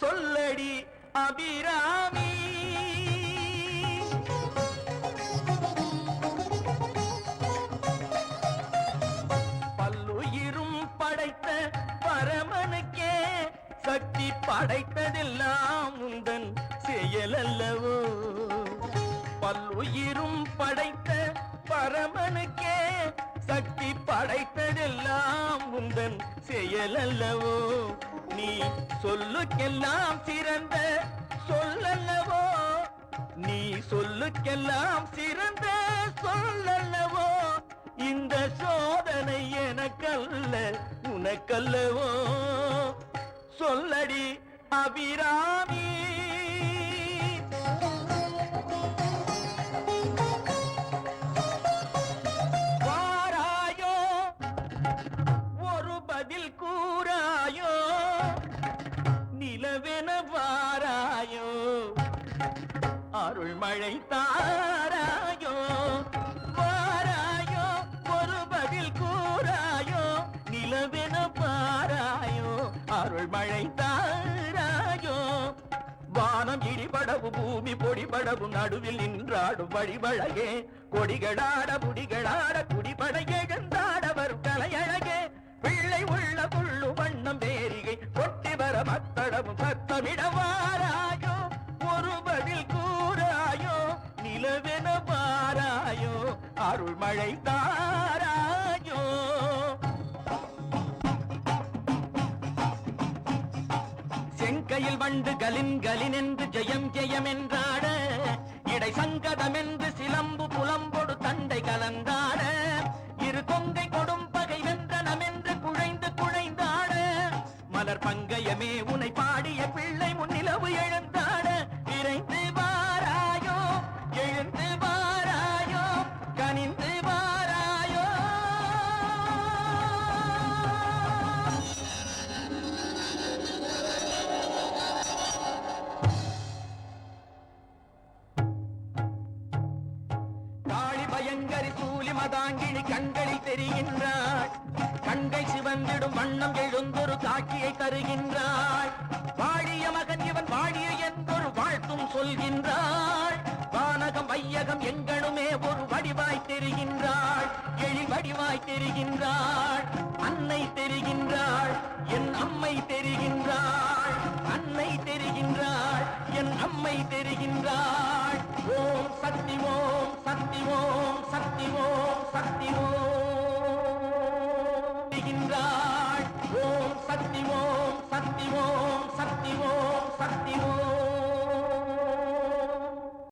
சொல்லடி அபிராமி. பல்லுயிரும் படைத்த பரமனுக்கே சக்தி படைத்ததெல்லாம் உந்தன் செயல் அல்லவோ. பல்லுயிரும் படைத்த பரமனுக்கே சக்தி படைத்ததெல்லாம் உந்தன் செயல் அல்லவோ. நீ சொல்லுக்கெல்லாம் சிறந்த சொல்லல்லவோ. நீ சொல்லுக்கெல்லாம் சிறந்த சொல்லல்லவோ. இந்த சோதனை எனக்கல்ல உனக்கல்லவோ. சொல்லடி அபிராமி. வாராயோ ஒரு பதில் கூறாயோ. நிலவென வாராயோ அருள் மழை தாராயோ. வாராயோ ஒரு பதில் கூறாயோ. நிலவென பாராயோ அருள் மழை தாராயோ. வானம் இடிபடவும் பூமி பொடிபடவும் நடுவில் நின்றாடும் வழிபழகே. கொடிகளாட புடிகளாட குடிபட எழுந்தாட வரும் கலையழகே. பிள்ளை உள்ள புள்ளு வண்ணம் பேரிகை கொட்டி வர மத்தடமும் சத்தமிட வாராயோ ஒரு பதில் கூறாயோ. நிலவென பாராயோ அருள் மழை தாராயோ. செங்கையில் வண்டு கலின் கலின் என்று ஜெயம் ஜெயம் என்றாட. இடை சங்கதம் என்று சிலம்பு புலம்பொடு தண்டை கலந்தாட. இரு கொங்கை கொடும் பகை வென்றனம் என்று குழைந்து குழைந்தாட. மலர் பங்கயமே உனை பாடிய பிள்ளை முன்னிலவு எழுந்தாட. விரைந்து வாராயோ எழுந்து வாராயோ கனிந்து வாராயோ. காளி பயங்கரி சூலி மதாங்கிழி கண்களில் தெரிகின்றாள். கண்கை சிவந்திடும் வண்ணம் எழுந்தொரு காட்சியை தருகின்றாள். வாழிய மகன் இவன் வாழிய என்றொரு வாழ்த்தும் சொல்கின்றாள். வானகம் வையகம் எங்களுமே ஒரு வடிவாய் தெரிகின்றாள். எழில் வடிவாய் தெரிகின்றாள். அன்னை தெரிகின்றாள். என் அம்மை தெரிகின்றாள்.